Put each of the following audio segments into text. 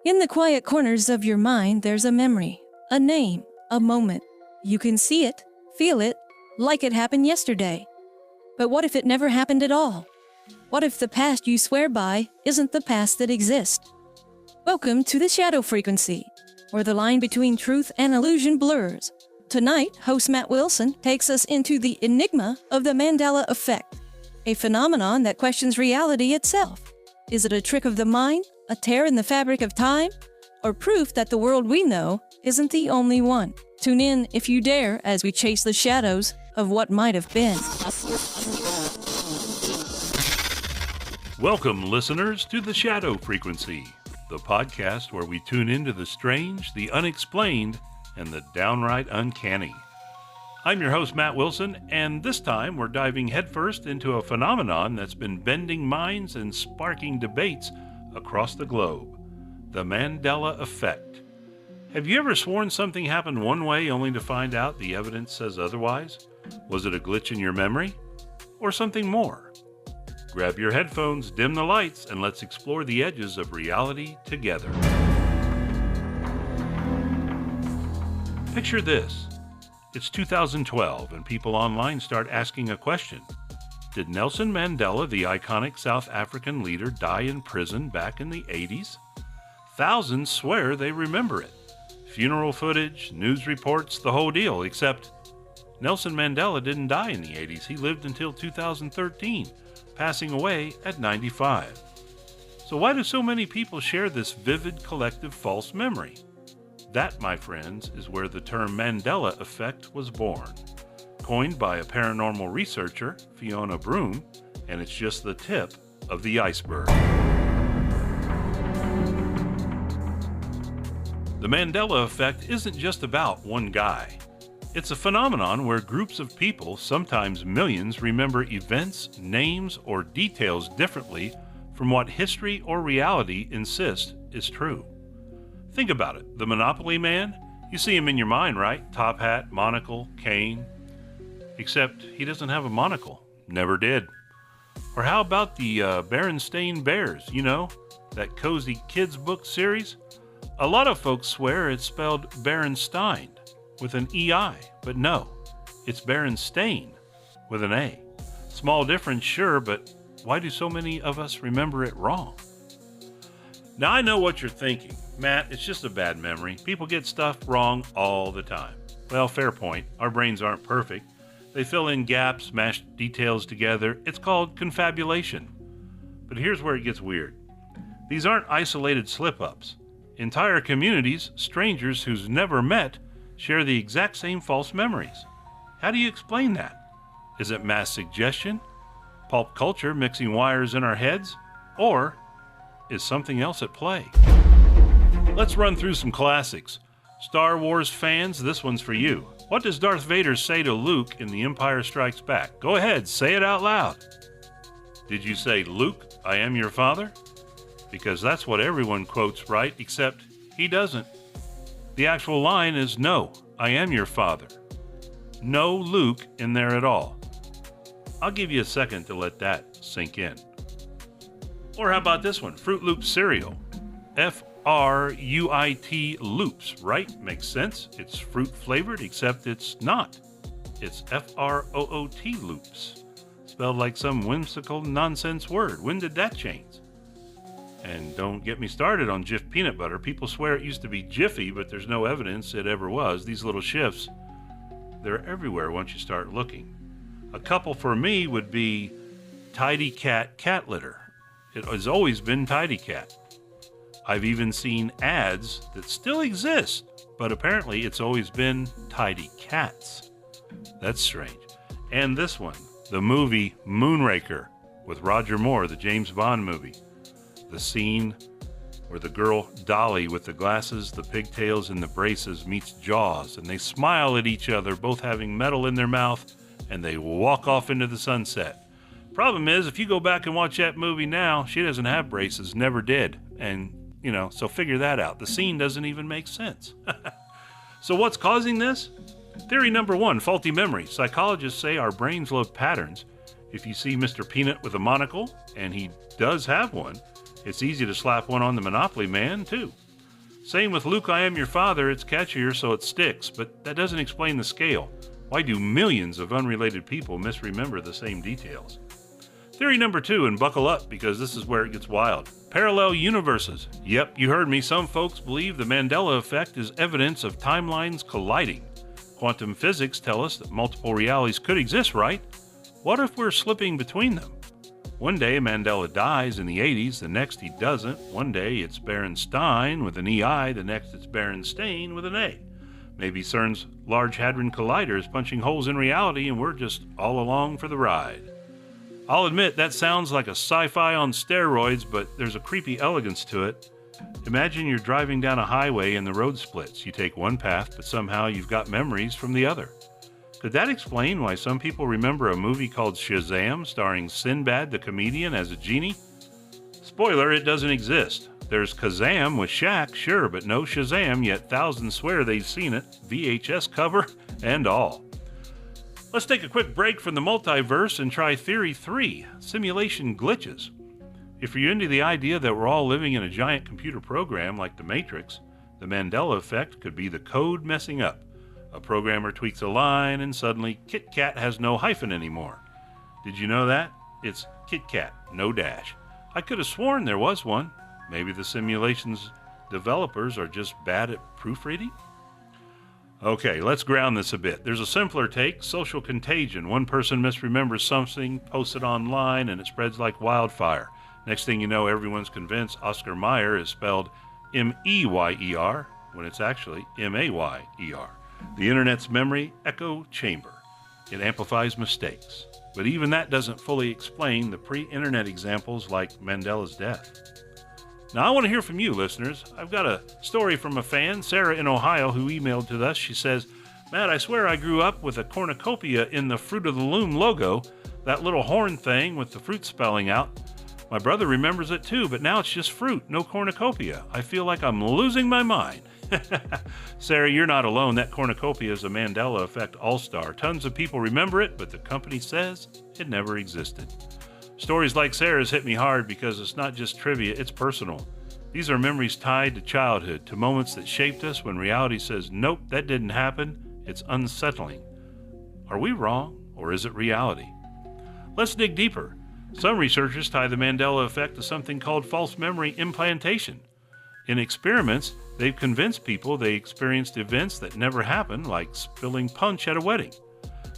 In the quiet corners of your mind, there's a memory, a name, a moment. You can see it, feel it, like it happened yesterday. But what if it never happened at all? What if the past you swear by isn't the past that exists? Welcome to the Shadow Frequency, where the line between truth and illusion blurs. Tonight, host Matt Wilson takes us into the enigma of the Mandela effect, a phenomenon that questions reality itself. Is it a trick of the mind, a tear in the fabric of time, or proof that the world we know isn't the only one? Tune in if you dare as we chase the shadows of what might have been. Welcome, listeners, to the Shadow Frequency, the podcast where we tune into the strange, the unexplained, and the downright uncanny. I'm your host, Matt Wilson, and this time we're diving headfirst into a phenomenon that's been bending minds and sparking debates across the globe, the Mandela effect. Have you ever sworn something happened one way only to find out the evidence says otherwise? Was it a glitch in your memory? Or something more? Grab your headphones, dim the lights, and let's explore the edges of reality together. Picture this. It's 2012 and people online start asking a question. Did Nelson Mandela, the iconic South African leader, die in prison back in the 80s? Thousands swear they remember it. Funeral footage, news reports, the whole deal, except Nelson Mandela didn't die in the 80s. He lived until 2013, passing away at 95. So why do so many people share this vivid collective false memory? That, my friends, is where the term Mandela effect was born. Coined by a paranormal researcher, Fiona Broome, and it's just the tip of the iceberg. The Mandela effect isn't just about one guy. It's a phenomenon where groups of people, sometimes millions, remember events, names, or details differently from what history or reality insists is true. Think about it. The Monopoly man? You see him in your mind, right? Top hat, monocle, cane. Except he doesn't have a monocle. Never did. Or how about the Berenstain Bears? You know, that cozy kids book series? A lot of folks swear it's spelled Berenstain with an EI, but no, it's Berenstain with an A. Small difference, sure, but why do so many of us remember it wrong? Now, I know what you're thinking. Matt, it's just a bad memory. People get stuff wrong all the time. Well, fair point. Our brains aren't perfect. They fill in gaps, mash details together. It's called confabulation. But here's where it gets weird. These aren't isolated slip-ups. Entire communities, strangers who's never met, share the exact same false memories. How do you explain that? Is it mass suggestion? Pulp culture mixing wires in our heads? Or is something else at play? Let's run through some classics. Star Wars fans, this one's for you. What does Darth Vader say to Luke in The Empire Strikes Back? Go ahead, say it out loud. Did you say, Luke, I am your father? Because that's what everyone quotes, right? Except he doesn't. The actual line is, no, I am your father. No Luke in there at all. I'll give you a second to let that sink in. Or how about this one? Fruit Loops cereal. F-R-U-I-T Loops, right? Makes sense. It's fruit flavored, except it's not. It's F-R-O-O-T Loops. Spelled like some whimsical nonsense word. When did that change? And don't get me started on Jif peanut butter. People swear it used to be Jiffy, but there's no evidence it ever was. These little shifts, they're everywhere once you start looking. A couple for me would be Tidy Cat cat litter. It has always been Tidy Cat. I've even seen ads that still exist, but apparently it's always been Tidy Cats. That's strange. And this one, the movie Moonraker with Roger Moore, the James Bond movie. The scene where the girl Dolly with the glasses, the pigtails, and the braces meets Jaws, and they smile at each other, both having metal in their mouth, and they walk off into the sunset. Problem is, if you go back and watch that movie now, she doesn't have braces, never did. And, so figure that out. The scene doesn't even make sense. So what's causing this? Theory number one, faulty memory. Psychologists say our brains love patterns. If you see Mr. Peanut with a monocle, and he does have one, it's easy to slap one on the Monopoly man, too. Same with Luke, I am your father. It's catchier, so it sticks, but that doesn't explain the scale. Why do millions of unrelated people misremember the same details? Theory number 2, and buckle up because this is where it gets wild. Parallel universes. Yep, you heard me. Some folks believe the Mandela effect is evidence of timelines colliding. Quantum physics tell us that multiple realities could exist, right? What if we're slipping between them? One day Mandela dies in the 80s, the next he doesn't. One day it's Berenstein with an EI, the next it's Berenstain with an A. Maybe CERN's Large Hadron Collider is punching holes in reality and we're just all along for the ride. I'll admit that sounds like a sci-fi on steroids, but there's a creepy elegance to it. Imagine you're driving down a highway and the road splits. You take one path, but somehow you've got memories from the other. Could that explain why some people remember a movie called Shazam starring Sinbad the comedian as a genie? Spoiler, it doesn't exist. There's Kazam with Shaq, sure, but no Shazam, yet thousands swear they've seen it, VHS cover and all. Let's take a quick break from the multiverse and try Theory 3, simulation glitches. If you're into the idea that we're all living in a giant computer program like the Matrix, the Mandela effect could be the code messing up. A programmer tweaks a line and suddenly Kit Kat has no hyphen anymore. Did you know that? It's Kit Kat, no dash. I could have sworn there was one. Maybe the simulation's developers are just bad at proofreading? Okay, let's ground this a bit. There's a simpler take, social contagion. One person misremembers something, posts it online, and it spreads like wildfire. Next thing you know, everyone's convinced Oscar Mayer is spelled M-E-Y-E-R when it's actually M-A-Y-E-R. The internet's memory echo chamber. It amplifies mistakes. But even that doesn't fully explain the pre-internet examples like Mandela's death. Now, I want to hear from you, listeners. I've got a story from a fan, Sarah in Ohio, who emailed to us. She says, Matt, I swear I grew up with a cornucopia in the Fruit of the Loom logo, that little horn thing with the fruit spelling out. My brother remembers it too, but now it's just fruit, no cornucopia. I feel like I'm losing my mind. Sarah, you're not alone. That cornucopia is a Mandela effect all-star. Tons of people remember it, but the company says it never existed. Stories like Sarah's hit me hard because it's not just trivia, it's personal. These are memories tied to childhood, to moments that shaped us when reality says, nope, that didn't happen. It's unsettling. Are we wrong, or is it reality? Let's dig deeper. Some researchers tie the Mandela effect to something called false memory implantation. In experiments, they've convinced people they experienced events that never happened, like spilling punch at a wedding,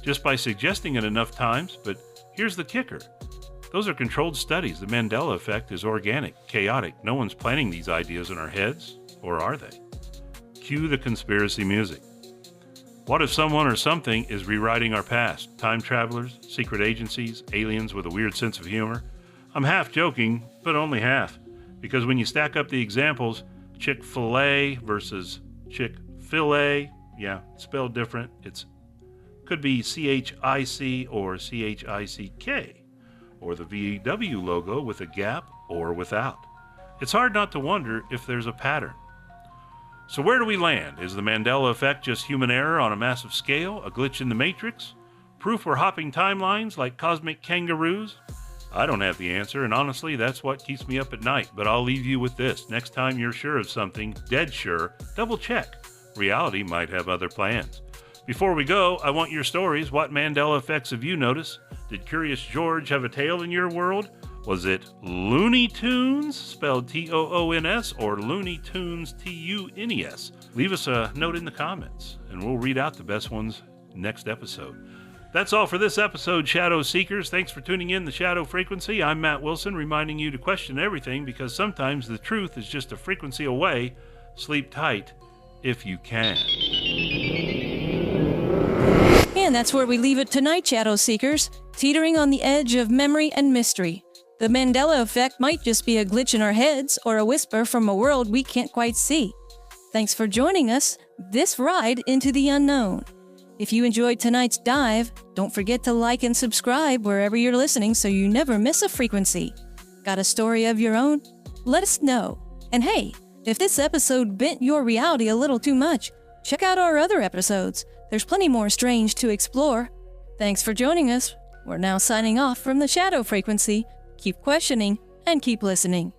just by suggesting it enough times. But here's the kicker. Those are controlled studies. The Mandela effect is organic, chaotic. No one's planning these ideas in our heads, or are they? Cue the conspiracy music. What if someone or something is rewriting our past? Time travelers, secret agencies, aliens with a weird sense of humor? I'm half joking, but only half. Because when you stack up the examples, Chick-fil-A versus Chick-fil-A, yeah, spelled different. It's could be C-H-I-C or C-H-I-C-K, or the VW logo with a gap or without. It's hard not to wonder if there's a pattern. So where do we land? Is the Mandela effect just human error on a massive scale, a glitch in the Matrix? Proof we're hopping timelines like cosmic kangaroos? I don't have the answer, and honestly, that's what keeps me up at night. But I'll leave you with this. Next time you're sure of something, dead sure, double check. Reality might have other plans. Before we go, I want your stories. What Mandela effects have you noticed? Did Curious George have a tale in your world? Was it Looney Tunes, spelled T-O-O-N-S, or Looney Tunes, T-U-N-E-S? Leave us a note in the comments, and we'll read out the best ones next episode. That's all for this episode, Shadow Seekers. Thanks for tuning in to Shadow Frequency. I'm Matt Wilson, reminding you to question everything because sometimes the truth is just a frequency away. Sleep tight if you can. And that's where we leave it tonight, Shadow Seekers, teetering on the edge of memory and mystery. The Mandela effect might just be a glitch in our heads or a whisper from a world we can't quite see. Thanks for joining us this ride into the unknown. If you enjoyed tonight's dive, don't forget to like and subscribe wherever you're listening so you never miss a frequency. Got a story of your own? Let us know. And hey, if this episode bent your reality a little too much, check out our other episodes. There's plenty more strange to explore. Thanks for joining us. We're now signing off from the Shadow Frequency. Keep questioning and keep listening.